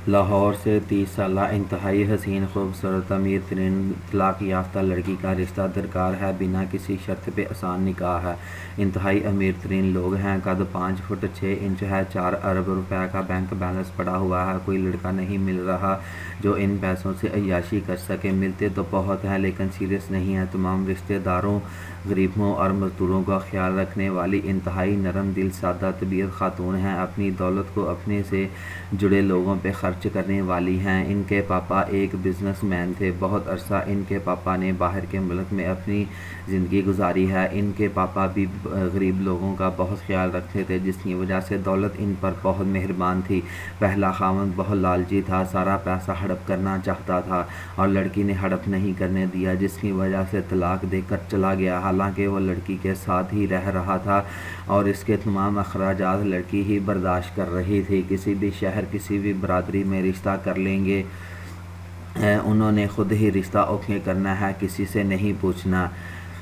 لاہور سے 30 سالہ انتہائی حسین خوبصورت امیر ترین طلاق یافتہ لڑکی کا رشتہ درکار ہے۔ بنا کسی شرط پہ آسان نکاح ہے۔ انتہائی امیر ترین لوگ ہیں۔ قد 5 فٹ 6 انچ ہے۔ 4 ارب روپے کا بینک بیلنس پڑا ہوا ہے۔ کوئی لڑکا نہیں مل رہا جو ان پیسوں سے عیاشی کر سکے۔ ملتے تو بہت ہیں لیکن سیریس نہیں ہیں۔ تمام رشتہ داروں، غریبوں اور مزدوروں کا خیال رکھنے والی انتہائی نرم دل سادہ طبیعت خاتون ہیں۔ اپنی دولت کو اپنے سے جڑے لوگوں پہ خرچ کرنے والی ہیں۔ ان کے پاپا ایک بزنس مین تھے۔ بہت عرصہ ان کے پاپا نے باہر کے ملک میں اپنی زندگی گزاری ہے۔ ان کے پاپا بھی غریب لوگوں کا بہت خیال رکھتے تھے جس کی وجہ سے دولت ان پر بہت مہربان تھی۔ پہلا خاوند بہت لالچی تھا، سارا پیسہ ہڑپ کرنا چاہتا تھا اور لڑکی نے ہڑپ نہیں کرنے دیا جس کی وجہ سے طلاق دے کر چلا گیا۔ حالانکہ وہ لڑکی کے ساتھ ہی رہ رہا تھا اور اس کے تمام اخراجات لڑکی ہی برداشت کر رہی تھی۔ کسی بھی شہر کسی بھی برادری میں رشتہ کر لیں گے، انہوں نے خود ہی رشتہ اوکے کرنا ہے، کسی سے نہیں پوچھنا۔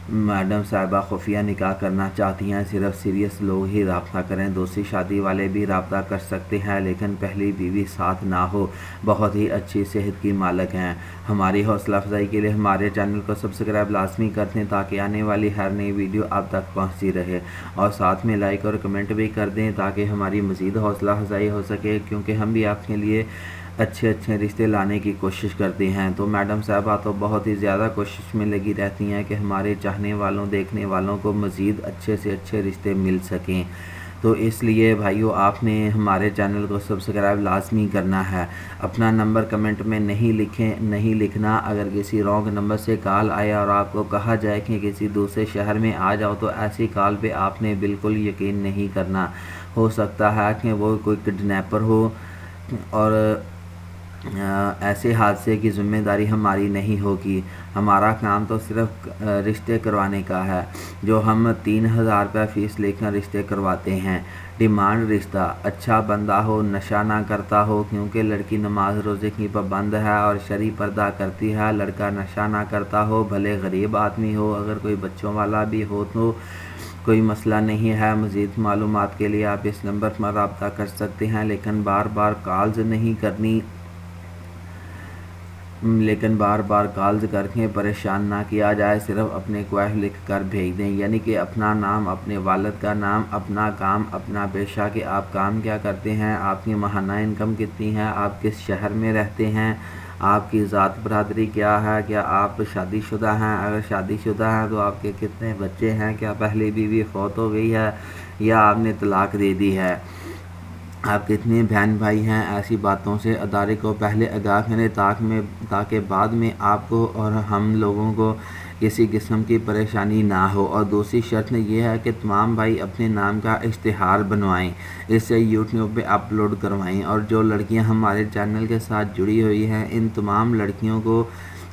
میڈم صاحبہ خفیہ نکاح کرنا چاہتی ہیں، صرف سیریس لوگ ہی رابطہ کریں۔ دوسری شادی والے بھی رابطہ کر سکتے ہیں لیکن پہلی بیوی ساتھ نہ ہو۔ بہت ہی اچھی صحت کی مالک ہیں۔ ہماری حوصلہ افزائی کے لیے ہمارے چینل کو سبسکرائب لازمی کر دیں تاکہ آنے والی ہر نئی ویڈیو آپ تک پہنچتی رہے، اور ساتھ میں لائک اور کمنٹ بھی کر دیں تاکہ ہماری مزید حوصلہ افزائی ہو سکے، کیونکہ ہم بھی آپ کے لیے اچھے رشتے لانے کی کوشش کرتے ہیں۔ تو میڈم صاحبہ تو بہت ہی زیادہ کوشش میں لگی رہتی ہیں کہ ہمارے چاہنے والوں دیکھنے والوں کو مزید اچھے سے اچھے رشتے مل سکیں۔ تو اس لیے بھائیو آپ نے ہمارے چینل کو سبسکرائب لازمی کرنا ہے۔ اپنا نمبر کمنٹ میں نہیں لکھنا۔ اگر کسی رانگ نمبر سے کال آیا اور آپ کو کہا جائے کہ کسی دوسرے شہر میں آ جاؤ تو ایسی کال پہ آپ نے بالکل یقین نہیں کرنا۔ ہو سکتا ہے کہ وہ کوئی کڈنیپر ہو اور ایسے حادثے کی ذمہ داری ہماری نہیں ہوگی۔ ہمارا کام تو صرف رشتے کروانے کا ہے، جو ہم 3000 روپے فیس لے کر رشتے کرواتے ہیں۔ ڈیمانڈ رشتہ اچھا بندہ ہو، نشہ نہ کرتا ہو، کیونکہ لڑکی نماز روزے کی پابند ہے اور شرعی پردہ کرتی ہے۔ لڑکا نشہ نہ کرتا ہو، بھلے غریب آدمی ہو، اگر کوئی بچوں والا بھی ہو تو کوئی مسئلہ نہیں ہے۔ مزید معلومات کے لیے آپ اس نمبر پر رابطہ کر سکتے ہیں، لیکن بار بار کالز کر کے پریشان نہ کیا جائے۔ صرف اپنے کوائف لکھ کر بھیج دیں، یعنی کہ اپنا نام، اپنے والد کا نام، اپنا کام، اپنا پیشہ کہ آپ کام کیا کرتے ہیں، آپ کی ماہانہ انکم کتنی ہے، آپ کس شہر میں رہتے ہیں، آپ کی ذات برادری کیا ہے، کیا آپ شادی شدہ ہیں، اگر شادی شدہ ہیں تو آپ کے کتنے بچے ہیں، کیا پہلی بیوی فوت ہو گئی ہے یا آپ نے طلاق دے دی ہے، آپ کتنے بہن بھائی ہیں۔ ایسی باتوں سے ادارے کو پہلے آگاہ کریں تاکہ بعد میں آپ کو اور ہم لوگوں کو کسی قسم کی پریشانی نہ ہو۔ اور دوسری شرط یہ ہے کہ تمام بھائی اپنے نام کا اشتہار بنوائیں، اسے یوٹیوب پہ اپلوڈ کروائیں۔ اور جو لڑکیاں ہمارے چینل کے ساتھ جڑی ہوئی ہیں، ان تمام لڑکیوں کو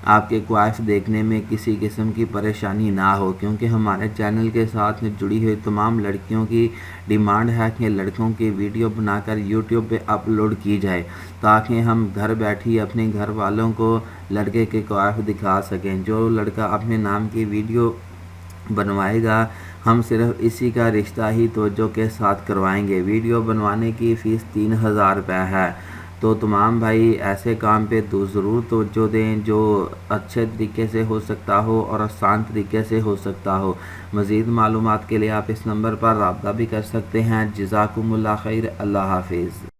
آپ کے کوائف دیکھنے میں کسی قسم کی پریشانی نہ ہو، کیونکہ ہمارے چینل کے ساتھ جڑی ہوئی تمام لڑکیوں کی ڈیمانڈ ہے کہ لڑکوں کی ویڈیو بنا کر یوٹیوب پہ اپلوڈ کی جائے تاکہ ہم گھر بیٹھی اپنے گھر والوں کو لڑکے کے کوائف دکھا سکیں۔ جو لڑکا اپنے نام کی ویڈیو بنوائے گا، ہم صرف اسی کا رشتہ ہی توجہ کے ساتھ کروائیں گے۔ ویڈیو بنوانے کی فیس 3000 روپے ہے۔ تو تمام بھائی ایسے کام پہ ضرور توجہ دیں جو اچھے طریقے سے ہو سکتا ہو اور آسان طریقے سے ہو سکتا ہو۔ مزید معلومات کے لیے آپ اس نمبر پر رابطہ بھی کر سکتے ہیں۔ جزاکم اللہ خیر۔ اللہ حافظ۔